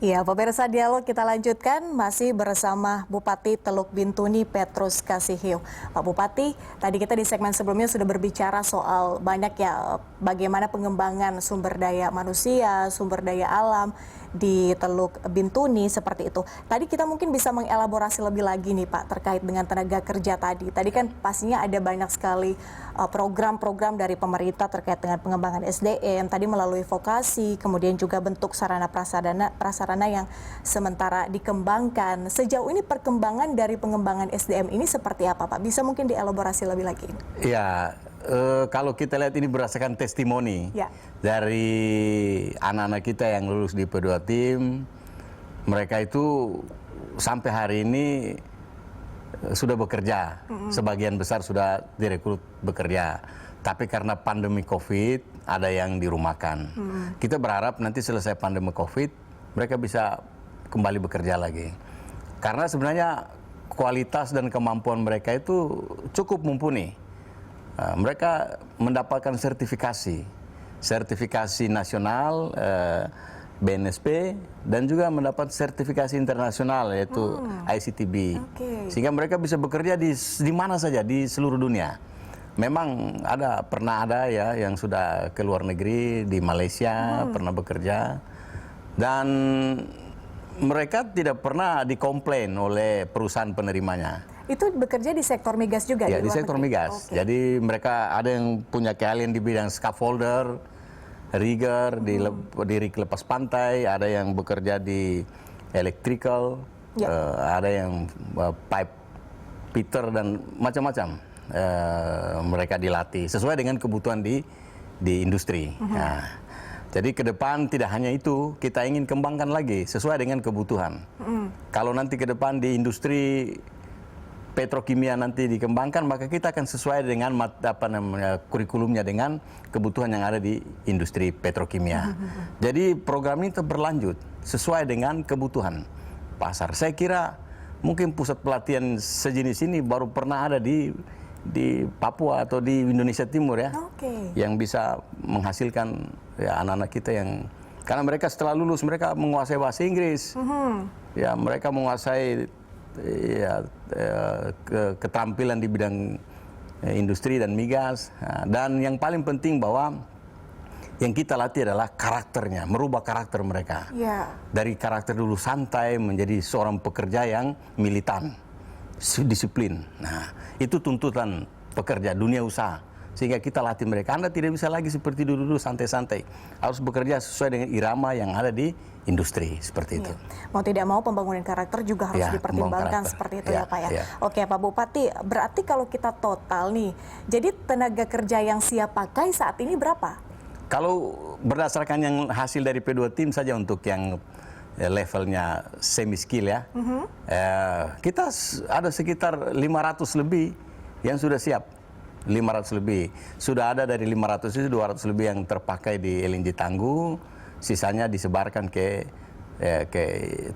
Ya, pemirsa dialog kita lanjutkan masih bersama Bupati Teluk Bintuni Petrus Kasihio. Pak Bupati, tadi kita di segmen sebelumnya sudah berbicara soal banyak ya bagaimana pengembangan sumber daya manusia, sumber daya alam di Teluk Bintuni seperti itu. Tadi kita mungkin bisa mengelaborasi lebih lagi nih Pak terkait dengan tenaga kerja tadi. Tadi kan pastinya ada banyak sekali program-program dari pemerintah terkait dengan pengembangan SDM, tadi melalui vokasi, kemudian juga bentuk sarana prasarana yang sementara dikembangkan. Sejauh ini perkembangan dari pengembangan SDM ini seperti apa Pak? Bisa mungkin dielaborasi lebih lagi? Ya, kalau kita lihat ini berdasarkan testimoni dari anak-anak kita yang lulus di P2 Tim, mereka itu sampai hari ini sudah bekerja, sebagian besar sudah direkrut bekerja. Tapi karena pandemi COVID, ada yang dirumahkan. Kita berharap nanti selesai pandemi COVID, mereka bisa kembali bekerja lagi. Karena sebenarnya kualitas dan kemampuan mereka itu cukup mumpuni. Mereka mendapatkan sertifikasi nasional, BNSP, dan juga mendapat sertifikasi internasional yaitu ICTB. Sehingga mereka bisa bekerja di mana saja di seluruh dunia. Memang pernah ada ya yang sudah ke luar negeri, di Malaysia pernah bekerja, dan mereka tidak pernah dikomplain oleh perusahaan penerimanya. Itu bekerja di sektor migas juga? Ya, di sektor migas. Jadi mereka ada yang punya keahlian di bidang scaffolder, rigger, di rig lepas pantai, ada yang bekerja di electrical, ada yang pipe fitter, dan macam-macam. Mereka dilatih sesuai dengan kebutuhan di industri. Nah, jadi ke depan tidak hanya itu, kita ingin kembangkan lagi sesuai dengan kebutuhan. Kalau nanti ke depan di industri petrokimia nanti dikembangkan, maka kita akan sesuai dengan kurikulumnya dengan kebutuhan yang ada di industri petrokimia. Jadi program ini tetap berlanjut sesuai dengan kebutuhan pasar. Saya kira mungkin pusat pelatihan sejenis ini baru pernah ada di Papua atau di Indonesia Timur ya, yang bisa menghasilkan ya anak-anak kita yang, karena mereka setelah lulus mereka menguasai bahasa Inggris, ya mereka menguasai ya, keterampilan di bidang industri dan migas, dan yang paling penting bahwa yang kita latih adalah karakternya, merubah karakter mereka dari karakter dulu santai menjadi seorang pekerja yang militan, disiplin. Nah, itu tuntutan pekerja dunia usaha, sehingga kita latih mereka. Anda tidak bisa lagi seperti dulu santai-santai, harus bekerja sesuai dengan irama yang ada di industri, seperti itu. Mau tidak mau pembangunan karakter juga harus dipertimbangkan seperti itu ya Pak ya. Oke Pak Bupati, berarti kalau kita total nih, jadi tenaga kerja yang siap pakai saat ini berapa? Kalau berdasarkan yang hasil dari P2 Tim saja untuk yang levelnya semi skill ya, kita ada sekitar 500 lebih yang sudah siap. 500 lebih. Sudah ada dari 500 itu 200 lebih yang terpakai di LNG Tangguh, sisanya disebarkan ke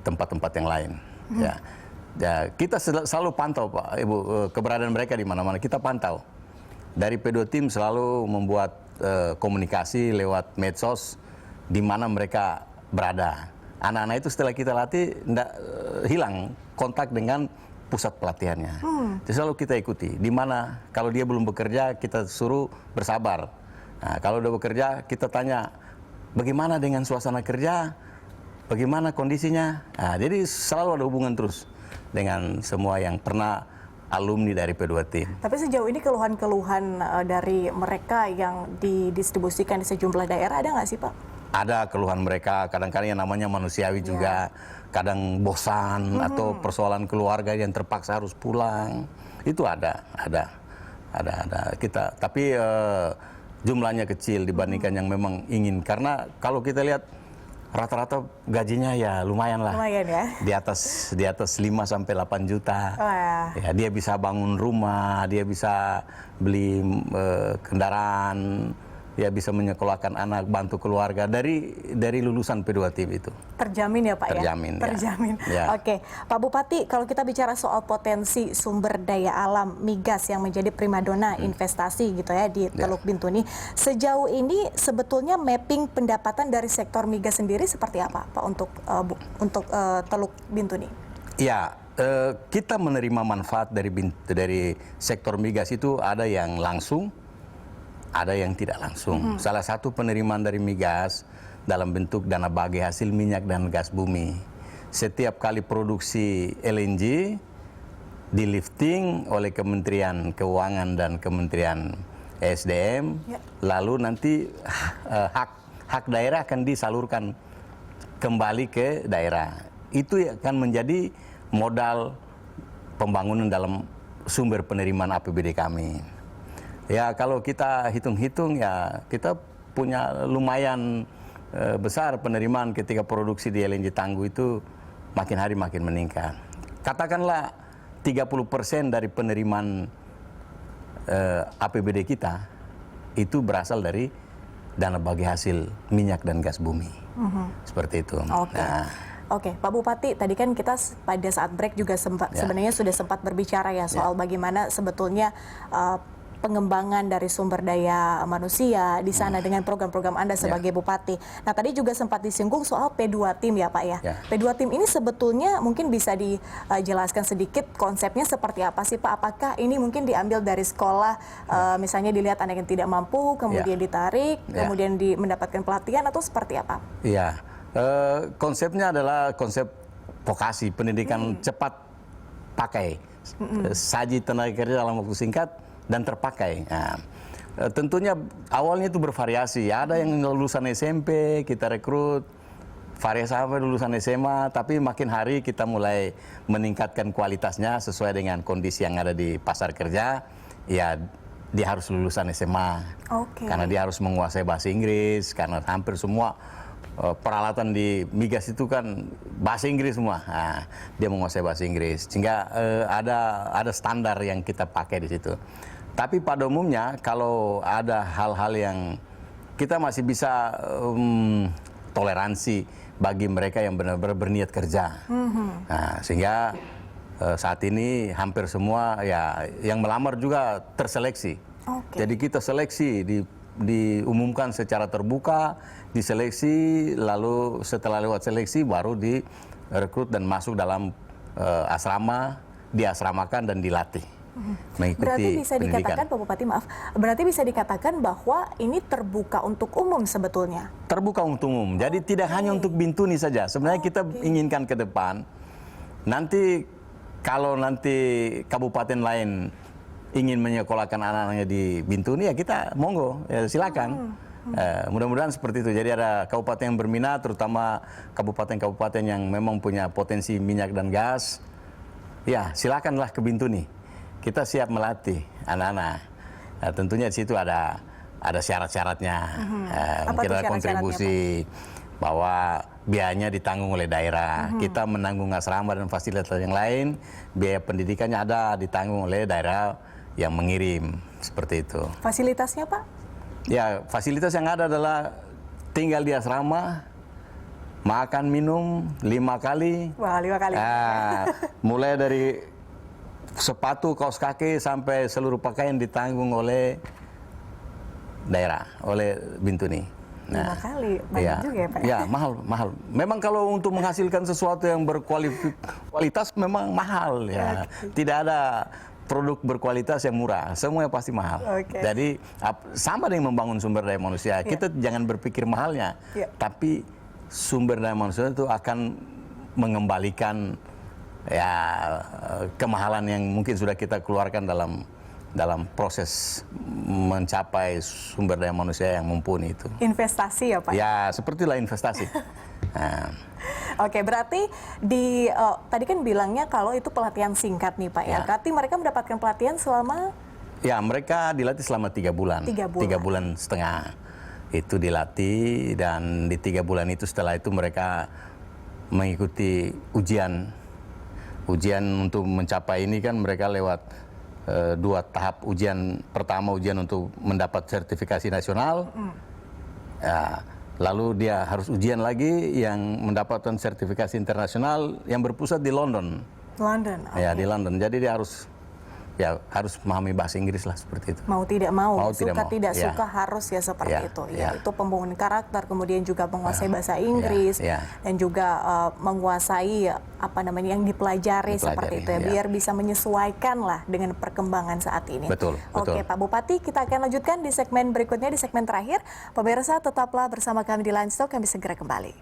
tempat-tempat yang lain. Ya, kita selalu pantau Pak, Ibu, keberadaan mereka di mana-mana kita pantau. Dari P2 Tim selalu membuat komunikasi lewat medsos di mana mereka berada. Anak-anak itu setelah kita latih tidak hilang kontak dengan pusat pelatihannya. Jadi selalu kita ikuti. Di mana kalau dia belum bekerja kita suruh bersabar. Nah, kalau udah bekerja kita tanya bagaimana dengan suasana kerja, bagaimana kondisinya. Nah, jadi selalu ada hubungan terus dengan semua yang pernah alumni dari P2 Tim. Tapi sejauh ini keluhan-keluhan dari mereka yang didistribusikan di sejumlah daerah ada nggak sih Pak? Ada keluhan mereka, kadang-kadang yang namanya manusiawi juga, kadang bosan atau persoalan keluarga yang terpaksa harus pulang, itu ada. Kita, tapi jumlahnya kecil dibandingkan yang memang ingin, karena kalau kita lihat rata-rata gajinya ya lumayan lah, di atas 5 sampai 8 juta. Ya, dia bisa bangun rumah, dia bisa beli kendaraan, ya bisa menyekolahkan anak, bantu keluarga dari lulusan P2 TIP itu. Terjamin ya Pak Terjamin, ya? Terjamin. Ya. Oke, Pak Bupati, kalau kita bicara soal potensi sumber daya alam migas yang menjadi primadona investasi gitu ya di Teluk Bintuni, sejauh ini sebetulnya mapping pendapatan dari sektor migas sendiri seperti apa Pak untuk Teluk Bintuni? Ya, kita menerima manfaat dari sektor migas itu ada yang langsung, ada yang tidak langsung. Salah satu penerimaan dari migas dalam bentuk dana bagi hasil minyak dan gas bumi. Setiap kali produksi LNG di lifting oleh Kementerian Keuangan dan Kementerian SDM, lalu nanti hak daerah akan disalurkan kembali ke daerah. Itu akan menjadi modal pembangunan dalam sumber penerimaan APBD kami. Ya kalau kita hitung-hitung ya kita punya lumayan besar penerimaan ketika produksi di LNG Tangguh itu makin hari makin meningkat. Katakanlah 30% dari penerimaan APBD kita itu berasal dari dana bagi hasil minyak dan gas bumi. Seperti itu. Oke. Oke, Pak Bupati, tadi kan kita pada saat break juga sebenarnya sudah sempat berbicara ya soal bagaimana sebetulnya pengembangan dari sumber daya manusia di sana dengan program-program Anda sebagai Bupati. Nah, tadi juga sempat disinggung soal P2 Tim ya Pak ya. P2 Tim ini sebetulnya mungkin bisa dijelaskan sedikit konsepnya seperti apa sih Pak? Apakah ini mungkin diambil dari sekolah, misalnya dilihat anak yang tidak mampu, kemudian ditarik, kemudian mendapatkan pelatihan atau seperti apa? Iya, konsepnya adalah konsep vokasi, pendidikan cepat pakai, saji tenaga kerja dalam waktu singkat, dan terpakai. Nah, tentunya awalnya itu bervariasi. Ada yang lulusan SMP kita rekrut, variasi sampai lulusan SMA. Tapi makin hari kita mulai meningkatkan kualitasnya sesuai dengan kondisi yang ada di pasar kerja. Ya, dia harus lulusan SMA. Karena dia harus menguasai bahasa Inggris. Karena hampir semua peralatan di migas itu kan bahasa Inggris semua. Nah, dia menguasai bahasa Inggris. Sehingga ada standar yang kita pakai di situ. Tapi pada umumnya kalau ada hal-hal yang kita masih bisa toleransi bagi mereka yang benar-benar berniat kerja. Nah, sehingga saat ini hampir semua ya yang melamar juga terseleksi. Jadi kita seleksi diumumkan secara terbuka, diseleksi, lalu setelah lewat seleksi baru direkrut dan masuk dalam asrama, diasramakan dan dilatih. Berarti bisa dikatakan, Pak Bupati, maaf, berarti bisa dikatakan bahwa ini terbuka untuk umum sebetulnya? Terbuka untuk umum, jadi tidak hanya untuk Bintuni saja. Sebenarnya kita inginkan ke depan, nanti kalau nanti kabupaten lain ingin menyekolahkan anak-anaknya di Bintuni, ya kita monggo, ya silakan. Mudah-mudahan seperti itu. Jadi ada kabupaten yang berminat, terutama kabupaten-kabupaten yang memang punya potensi minyak dan gas, ya silakanlah ke Bintuni. Kita siap melatih anak-anak. Nah, tentunya di situ ada syarat-syaratnya. Mungkin ada kontribusi bahwa biayanya ditanggung oleh daerah. Kita menanggung asrama dan fasilitas yang lain. Biaya pendidikannya ada ditanggung oleh daerah yang mengirim. Seperti itu. Fasilitasnya Pak? Ya, fasilitas yang ada adalah tinggal di asrama, makan minum 5 kali. Wah, 5 kali. Mulai dari sepatu, kaos kaki sampai seluruh pakaian ditanggung oleh daerah, oleh Bintuni. 5 kali, banyak juga ya Pak? Ya, mahal. Memang kalau untuk menghasilkan sesuatu yang berkualitas memang mahal ya. Tidak ada produk berkualitas yang murah, semuanya pasti mahal. Jadi sama dengan membangun sumber daya manusia, kita jangan berpikir mahalnya, tapi sumber daya manusia itu akan mengembalikan ya kemahalan yang mungkin sudah kita keluarkan dalam proses mencapai sumber daya manusia yang mumpuni itu. Investasi ya Pak? Ya, sepertilah investasi. Oke, berarti tadi kan bilangnya kalau itu pelatihan singkat nih Pak ya. Berarti mereka mendapatkan pelatihan selama? Ya, mereka dilatih selama 3 bulan. 3 bulan setengah. Itu dilatih dan di 3 bulan itu setelah itu mereka mengikuti ujian untuk mencapai ini kan mereka lewat 2 tahap ujian. Pertama ujian untuk mendapat sertifikasi nasional, ya, lalu dia harus ujian lagi yang mendapatkan sertifikasi internasional yang berpusat di London. London, Ya, di London. Jadi dia harus memahami bahasa Inggris lah, seperti itu. Mau tidak mau, suka tidak ya. suka harus ya seperti itu. Ya. Itu pembangunan karakter, kemudian juga menguasai bahasa Inggris dan juga menguasai yang dipelajari seperti itu ya, biar bisa menyesuaikan lah dengan perkembangan saat ini. Betul. Oke, Pak Bupati, kita akan lanjutkan di segmen berikutnya, di segmen terakhir. Pemirsa, tetaplah bersama kami di Line Talk, kami segera kembali.